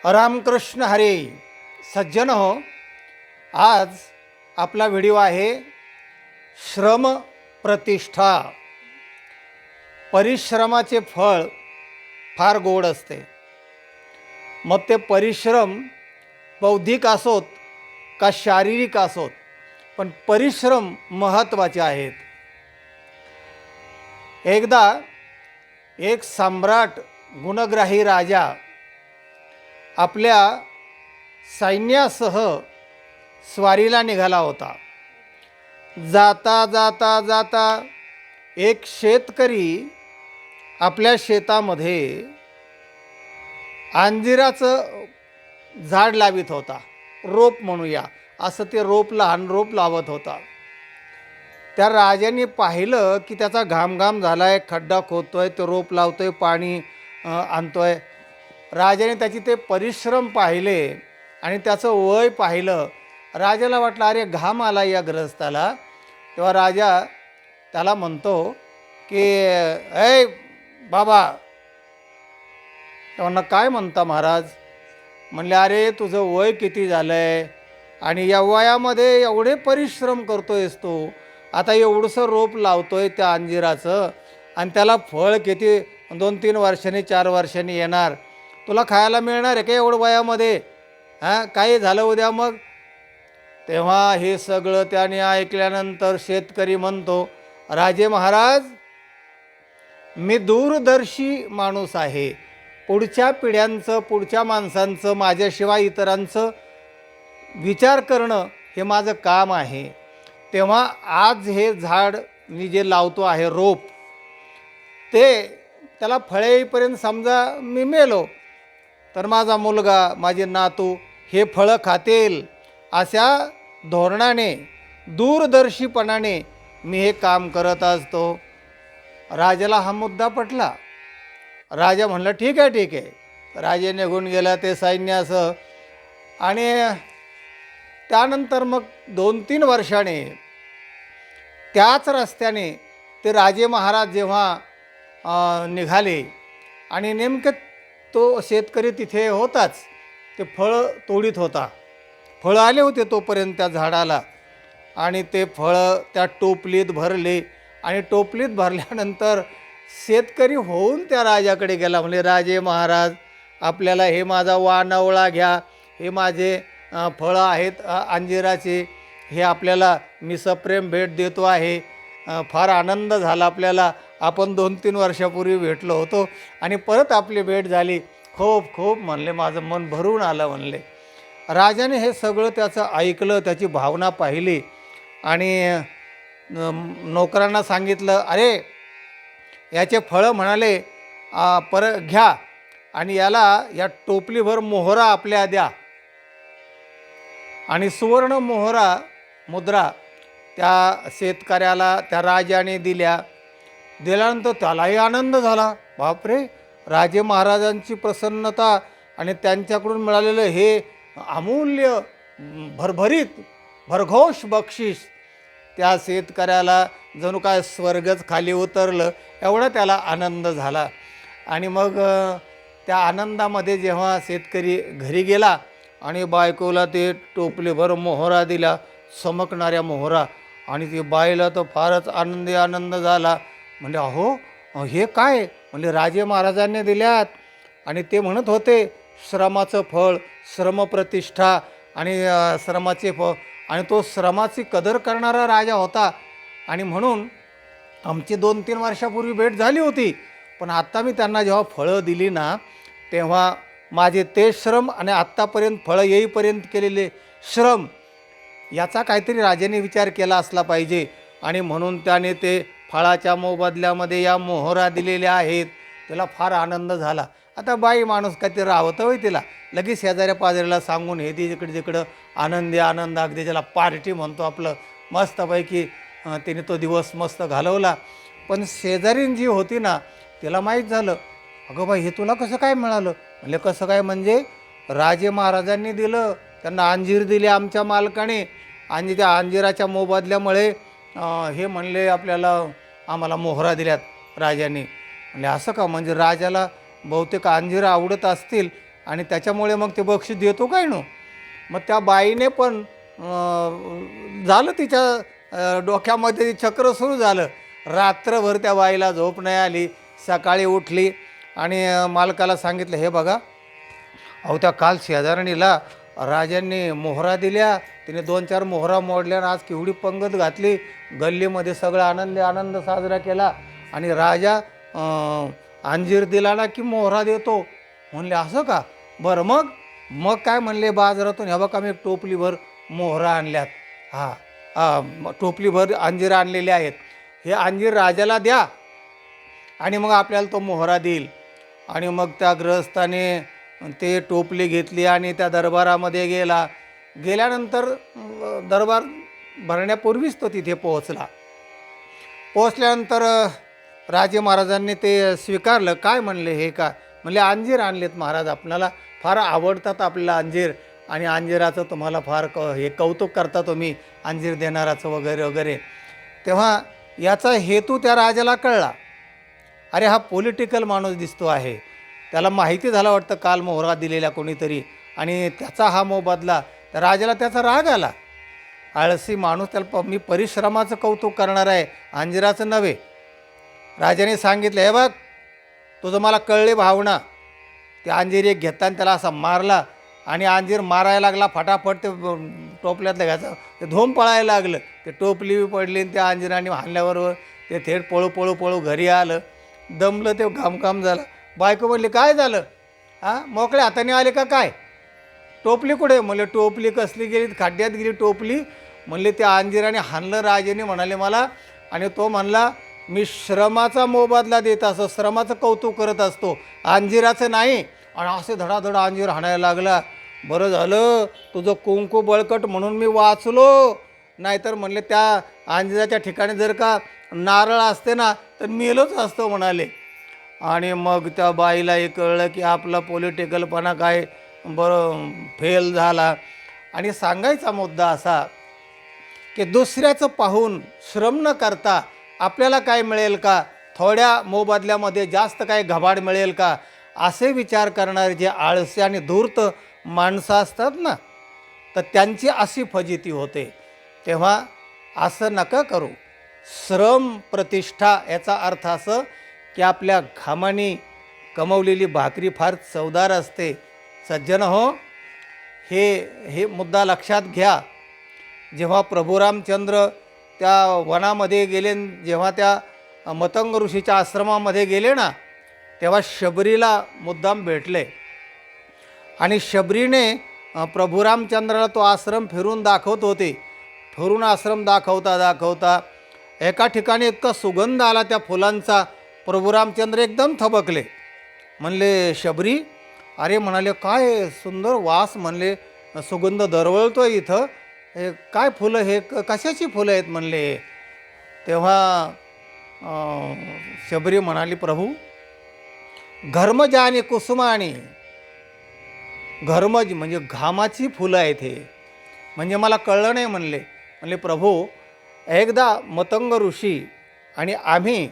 रामकृष्ण हरे. सज्जन हो, आज आपला व्हिडिओ आहे श्रम प्रतिष्ठा. परिश्रमाचे फळ फार गोड असते. मग ते परिश्रम बौद्धिक असोत का शारीरिक असोत, पण परिश्रम महत्त्वाचे आहेत. एकदा एक सम्राट गुणग्राही राजा आपल्या सैन्यासह स्वारीला निघाला होता. जाता जाता जाता एक शेतकरी आपल्या शेतामध्ये अंजिराचं झाड लावित होता. रोप म्हणूया, असं ते लहान रोप लावत होता. त्या राजाने पाहिलं की त्याचा घाम झालाय, खड्डा खोदतोय, ते रोप लावतोय, पाणी आणतोय. राजाने त्याची ते परिश्रम पाहिले आणि त्याचं वय पाहिलं. राजाला वाटलं अरे घाम आला या गृहस्थाला. तेव्हा राजा त्याला म्हणतो की ऐ बाबा. तेव्हा काय म्हणता महाराज? म्हणले अरे तुझं वय किती झालं आहे आणि या वयामध्ये एवढे परिश्रम करतोयस तू. आता एवढंसं रोप लावतोय त्या अंजिराचं आणि त्याला फळ किती 2-3 वर्षांनी 4 वर्षांनी येणार. तुला खायला मिळणार आहे का एवढं वयामध्ये? काही झालं उद्या मग? तेव्हा हे सगळं त्याने ऐकल्यानंतर शेतकरी म्हणतो, राजे महाराज, मी दूरदर्शी माणूस आहे. पुढच्या पिढ्यांचं, पुढच्या माणसांचं, माझ्याशिवाय इतरांचं विचार करणं हे माझं काम आहे. तेव्हा आज हे झाड मी जे लावतो आहे रोप, ते त्याला फळे येईपर्यंत समजा मी मेलो तर माझा मुलगा, माझे नातू हे फळं खातील. अशा धोरणाने, दूरदर्शीपणाने मी हे काम करत असतो. राजाला हा मुद्दा पटला. राजा म्हणला ठीक आहे. राजे निघून गेला ते सैन्यासह. आणि त्यानंतर मग 2-3 वर्षाने त्याच रस्त्याने ते राजे महाराज जेव्हा निघाले आणि नेमकं तो शेतकरी तिथे होताच. ते फळं तोडीत होता. फळं आले होते तोपर्यंत त्या झाडाला आणि ते फळं त्या टोपलीत भरले. आणि टोपलीत भरल्यानंतर शेतकरी होऊन त्या राजाकडे गेला. म्हणजे राजे महाराज, आपल्याला हे माझा वानवळा घ्या, हे माझे फळं आहेत अंजिराचे, हे आपल्याला मी सप्रेम भेट देतो आहे. फार आनंद झाला आपल्याला. आपण 2-3 वर्षापूर्वी भेटलो होतो आणि परत आपली भेट झाली. खूप म्हणले, माझं मन भरून आलं म्हणले. राजाने हे सगळं त्याचं ऐकलं, त्याची भावना पाहिली आणि नोकरांना सांगितलं, अरे याचे फळं म्हणाले घ्या आणि या टोपलीभर मोहरा आपल्या द्या. आणि सुवर्ण मोहरा मुद्रा त्या शेतकऱ्याला त्या राजाने दिल्यानंतर त्यालाही आनंद झाला. बापरे, राजे महाराजांची प्रसन्नता आणि त्यांच्याकडून मिळालेलं हे अमूल्य भरघोष बक्षीस त्या शेतकऱ्याला जणू काय स्वर्गच खाली उतरलं, एवढा त्याला आनंद झाला. आणि मग त्या आनंदामध्ये जेव्हा शेतकरी घरी गेला आणि बायकोला ते टोपलीभर मोहरा दिला, चमकणाऱ्या मोहरा, आणि ती बाईला तर फारच आनंद झाला. म्हणजे अहो हे काय? म्हणजे राजे महाराजांनी दिल्यात. आणि ते म्हणत होते श्रमाचं फळ, श्रमप्रतिष्ठा आणि श्रमाचे फळ. आणि तो श्रमाची कदर करणारा राजा होता. आणि म्हणून आमची 2-3 वर्षापूर्वी भेट झाली होती. पण आत्ता मी त्यांना जेव्हा फळं दिली ना, तेव्हा माझे ते श्रम आणि आत्तापर्यंत फळं येईपर्यंत केलेले श्रम याचा काहीतरी राजाने विचार केला असला पाहिजे. आणि म्हणून त्याने ते फळाच्या मोबदल्यामध्ये या मोहरा दिलेल्या आहेत. त्याला फार आनंद झाला. आता बाई माणूस काहीतरी राहतं होय तिला, लगेच शेजाऱ्या पाजाऱ्याला सांगून हे ती जिकडं आनंद अगदी ज्याला पार्टी म्हणतो आपलं, मस्तपैकी तिने तो दिवस मस्त घालवला. पण शेजारीन जी होती ना, तिला माहीत झालं, अगं बाई हे तुला कसं काय मिळालं? म्हणजे कसं काय? म्हणजे राजे महाराजांनी दिलं, त्यांना अंजीर दिली आमच्या मालकाने आणि त्या अंजिराच्या मोबदल्यामुळे हे म्हणले आम्हाला मोहरा दिल्यात राजाने. म्हणजे असं का? म्हणजे राजाला बहुतेक अंजीर आवडत असतील आणि त्याच्यामुळे मग ते बक्षीस देतो काय नो. मग त्या बाईने पण झालं तिच्या डोक्यामध्ये चक्र सुरू झालं. रात्रभर त्या बाईला झोप नाही आली. सकाळी उठली आणि मालकाला सांगितलं, हे बघा, अहो त्या काल शेजारणीला राजांनी मोहरा दिल्या, तिने 2-4 मोहरा मोडल्या आणि आज केवढी पंगत घातली, गल्लीमध्ये सगळा आनंद साजरा केला आणि राजा अंजीर दिला ना की मोहरा देतो. म्हणले असं का, बरं मग काय म्हणले, बाजारातून हे बघा मी एक टोपलीभर मोहरा आणल्यात, टोपलीभर अंजीर आणलेले आहेत, हे अंजीर राजाला द्या आणि मग आपल्याला तो मोहरा देईल. आणि मग त्या गृहस्थाने ते टोपली घेतली आणि त्या दरबारामध्ये गेल्यानंतर दरबार भरण्यापूर्वीच तो तिथे पोहोचल्यानंतर राजे महाराजांनी ते स्वीकारलं. काय म्हणले, हे का, म्हणले अंजीर आणलेत महाराज, आपल्याला फार आवडतात आपल्याला अंजीर आणि अंजिराचं तुम्हाला फार हे कौतुक करता तुम्ही अंजीर देणाराचं वगैरे वगैरे. तेव्हा याचा हेतू त्या राजाला कळला. अरे हा पॉलिटिकल माणूस दिसतो आहे, त्याला माहिती झालं वाटतं काल मोहरा दिलेला कोणीतरी आणि त्याचा हा मोबदला. त्या राजाला त्याचा राग आला. आळसी माणूस, त्याला मी परिश्रमाचं कौतुक करणार आहे, अंजिराचं नव्हे. राजाने सांगितलं, हे बघ तुझं मला कळले भावना. ते अंजीर एक घेताना त्याला असा मारला आणि अंजीर मारायला लागला, फटाफट ते टोपल्यातलं घ्यायचं, ते धोम पळायला लागलं. ते टोपली पडली आणि त्या अंजिराने हाणल्याबरोबर ते थेट पळू घरी आलं. दमलं, ते घामघाम झालं. बायको म्हणली, काय झालं, मोकळ्या हाताने आले का काय, टोपली कुठे. म्हणले टोपली कसली गेली, खड्ड्यात गेली टोपली. म्हणले त्या अंजिराने हाणलं राजाने, म्हणाले मला, आणि तो म्हणला मी श्रमाचा मोबदला देत असतो, श्रमाचं कौतुक करत असतो, अंजिराचं नाही. आणि असे धडाधड अंजीर हाणायला लागला. बरं झालं तुझं कुंकू बळकट म्हणून मी वाचलो, नाहीतर म्हणले त्या अंजिराच्या ठिकाणी जर का नारळ असते ना तर मेलोच असतो म्हणाले. आणि मग त्या बाईला हे कळलं की आपला पॉलिटिकलपणा काय बरं फेल झाला. आणि सांगायचा मुद्दा असा की दुसऱ्याचं पाहून श्रम न करता आपल्याला काय मिळेल का, थोड्या मोबदल्यामध्ये जास्त काय घबाड मिळेल का, असे विचार करणारे जे आळसी आणि धूर्त माणसं असतात ना, तर त्यांची अशी फजिती होते. तेव्हा असं नका करू. श्रम प्रतिष्ठा याचा अर्थ असं की आपल्या घामाने कमवलेली भाकरी फार चवदार असते. सज्जन हो, हे मुद्दा लक्षात घ्या. जेव्हा प्रभू रामचंद्र त्या वनामध्ये गेले, जेव्हा त्या मतंग ऋषीच्या आश्रमामध्ये गेले ना, तेव्हा शबरीला मुद्दाम भेटले आणि शबरीने प्रभू रामचंद्राला तो आश्रम फिरून दाखवत होते. फिरून आश्रम दाखवता एका ठिकाणी इतका सुगंध आला त्या फुलांचा, प्रभू रामचंद्र एकदम थबकले. म्हणले शबरी, अरे म्हणाले काय सुंदर वास, म्हणले सुगंध दरवळतो इथं, हे काय फुलं, हे कशाची फुलं आहेत म्हणले. तेव्हा शबरी म्हणाली, प्रभू घर्मजानी कुसुमानी, घर्मज म्हणजे घामाची फुलं आहेत हे, म्हणजे मला कळलं नाही म्हणले. म्हणले प्रभू, एकदा मतंग ऋषी आणि आम्ही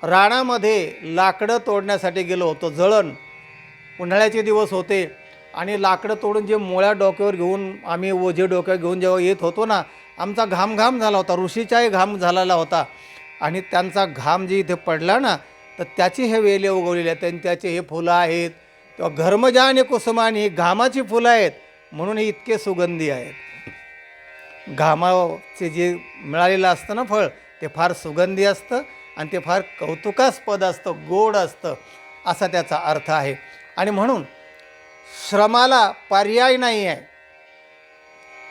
रानामध्ये लाकडं तोडण्यासाठी गेलो होतो. जळण उन्हाळ्याचे दिवस होते आणि लाकडं तोडून जे मोळ्या डोक्यावर घेऊन आम्ही ओझे डोक्यावर घेऊन जेव्हा येत होतो ना, आमचा घाम झाला होता, ऋषीचाही घाम झालेला होता. आणि त्यांचा घाम जे इथे पडला ना, तर त्याची हे वेले उगवलेले आहेत आणि त्याचे हे फुलं आहेत. तेव्हा घर्मजा आणि कुसुमानी ही घामाची फुलं आहेत म्हणून हे इतके सुगंधी आहेत. घामाचे जे मिळालेलं असतं ना फळ, ते फार सुगंधी असतं आणि ते फार कौतुकास्पद असतं, गोड असतं, असा त्याचा अर्थ आहे. आणि म्हणून श्रमाला पर्याय नाही आहे.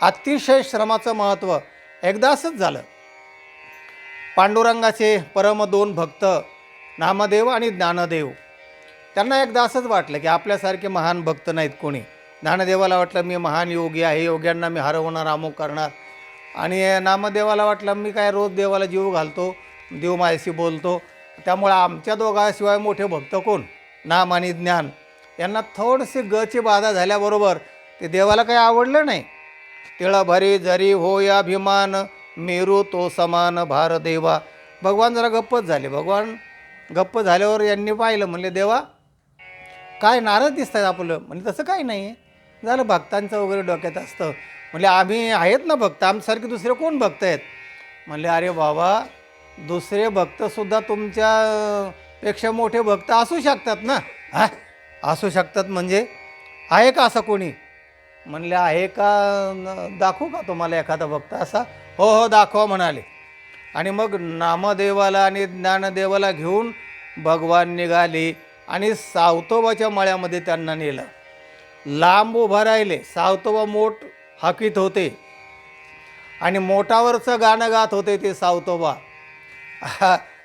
अतिशय श्रमाचं महत्त्व. एकदा असंच झालं, पांडुरंगाचे परम 2 भक्त नामदेव आणि ज्ञानदेव, त्यांना एकदा असंच वाटलं की आपल्यासारखे महान भक्त नाहीत कोणी. ज्ञानदेवाला वाटलं मी महान योगी आहे, योग्यांना मी हरवणार, अमुक करणार. आणि नामदेवाला वाटलं मी काय रोज देवाला जीव घालतो, देव माझ्याशी बोलतो, त्यामुळे आमच्या दोघांशिवाय मोठे भक्त कोण, नाम आणि ज्ञान. यांना थोडीशी गची बाधा झाल्याबरोबर ते देवाला काही आवडलं नाही. तिळभरी जरी होय अभिमान, मेरू तो समान भार देवा. भगवान जरा गप्पच झाले. भगवान गप्प झाल्यावर यांनी पाहिलं, म्हणले देवा काय नाराज दिसत आहेत आपलं. म्हणजे तसं काही नाही आहे. झालं भक्तांचं वगैरे डोक्यात असतं. म्हणले आम्ही आहेत ना भक्त, आमच्यासारखे दुसरे कोण भक्त आहेत. म्हणले अरे बाबा, दुसरे भक्तसुद्धा तुमच्या पेक्षा मोठे भक्त असू शकतात ना. हां, असू शकतात म्हणजे आहे का असं कोणी. म्हणले आहे का, दाखवू का तुम्हाला एखादा भक्त असा. हो हो दाखवा म्हणाले. आणि मग नामदेवाला आणि ज्ञानदेवाला घेऊन भगवान निघाले आणि सावतोबाच्या मळ्यामध्ये त्यांना नेलं. लांब उभं राहिले. सावतोबा मोठ हाकीत होते आणि मोठावरचं गाणं गात होते ते सावतोबा.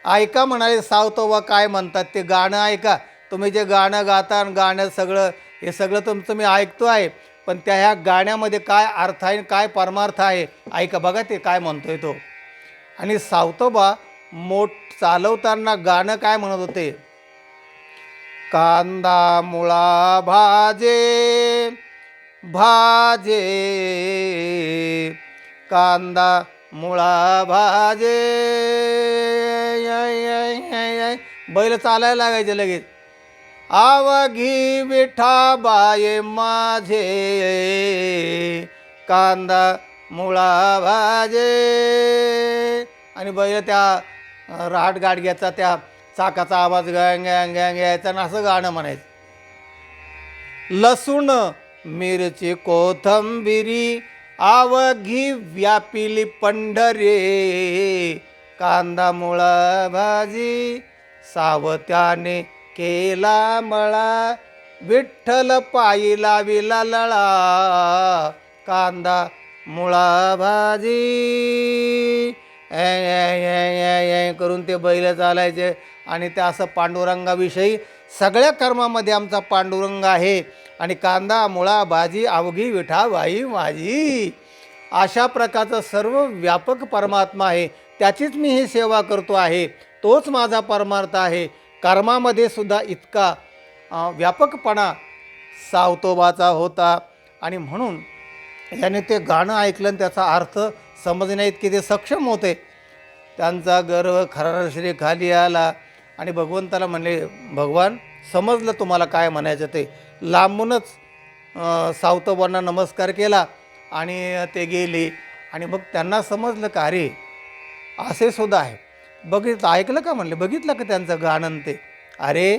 ऐका म्हणाले सावतोबा काय म्हणतात ते गाणं ऐका. तुम्ही जे गाणं गाता आणि गाण्यात सगळं हे सगळं तुमचं मी ऐकतो आहे, पण त्या ह्या गाण्यामध्ये काय अर्थ आहे, काय परमार्थ आहे ऐका. बघा ते काय म्हणतोय तो. आणि सावतोबा मोठ चालवताना गाणं काय म्हणत होते. कांदा मुळा भाजे भाजे, कांदा मुळा भाजे. बैल चालायला लागायचे लगेच. आवघी विठाबाये माझे, कांदा मुळा भाजे. आणि बैल त्या राहटगाडग्याचा त्या चाकाचा आवाज गँग गँग गँग यायचा आणि असं गाणं म्हणायचं. लसूण मिरची कोथंबिरी आवघी व्यापिली पंढरे, कांदा मुळा भाजी सावत्याने केला मळा, विठ्ठल पायी लाविला लळा, कांदा मुळा भाजी. करून ते बैल चालायचे. आणि ते असं पांडुरंगाविषयी सगळ्या कर्मामध्ये आमचा पांडुरंग आहे आणि कांदा मुळा भाजी अवघी विठाबाई माझी, अशा प्रकारचं सर्व व्यापक परमात्मा आहे. त्याचीच मी ही सेवा करतो आहे. तोच माझा परमार्थ आहे. कर्मामध्ये सुद्धा इतका व्यापकपणा सावतोबाचा होता. आणि म्हणून याने ते गाणं ऐकलं आणि त्याचा अर्थ समजण्याइतके ते सक्षम होते. त्यांचा गर्व खराश्री खाली आला आणि भगवंताला म्हणले, भगवान समजलं तुम्हाला काय म्हणायचं ते. लांबूनच सावतोबांना नमस्कार केला आणि ते गेले. आणि मग त्यांना समजलं का अरे असे सुद्धा आहे. बघितलं ऐकलं का म्हणले, बघितलं का त्यांचं गाणं ते. अरे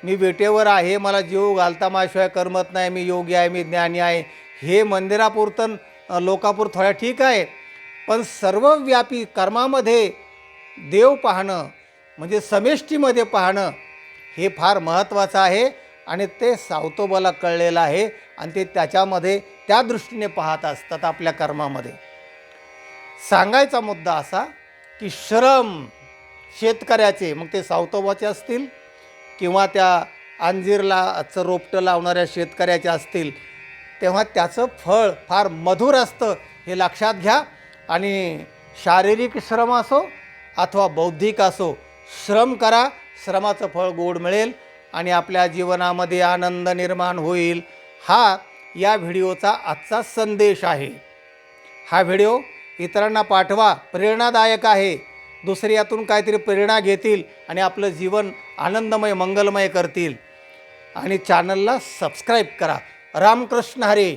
मी वेटेवर आहे, मला जीव घालता माझ्याशिवाय करमत नाही, मी योगी आहे, मी ज्ञानी आहे. हे मंदिरापुरतं लोकापूर थोड्या ठीक आहे, पण सर्वव्यापी कर्मामध्ये देव पाहणं म्हणजे समेष्टीमध्ये पाहणं हे फार महत्त्वाचं आहे. आणि ते सावतोबाला कळलेलं आहे आणि ते त्याच्यामध्ये त्या दृष्टीने पाहत असतात आपल्या कर्मामध्ये. सांगायचा मुद्दा असा की श्रम शेतकऱ्याचे, मग ते सावतोबाचे असतील किंवा त्या अंजीरलाचं रोपटं लावणाऱ्या शेतकऱ्याचे असतील, तेव्हा त्याचं फळ फार मधुर असतं हे लक्षात घ्या. आणि शारीरिक श्रम असो अथवा बौद्धिक असो, श्रम करा, श्रमाचं फळ गोड मिळेल आणि आपल्या जीवनामध्ये आनंद निर्माण होईल. हा या व्हिडिओचा आजचा संदेश आहे. हा व्हिडिओ इतरांना पाठवा, प्रेरणादायक आहे. दुसरे यातून काहीतरी प्रेरणा घेतील आणि आपलं जीवन आनंदमय मंगलमय करतील. आणि चॅनलला सबस्क्राईब करा. रामकृष्ण हरी.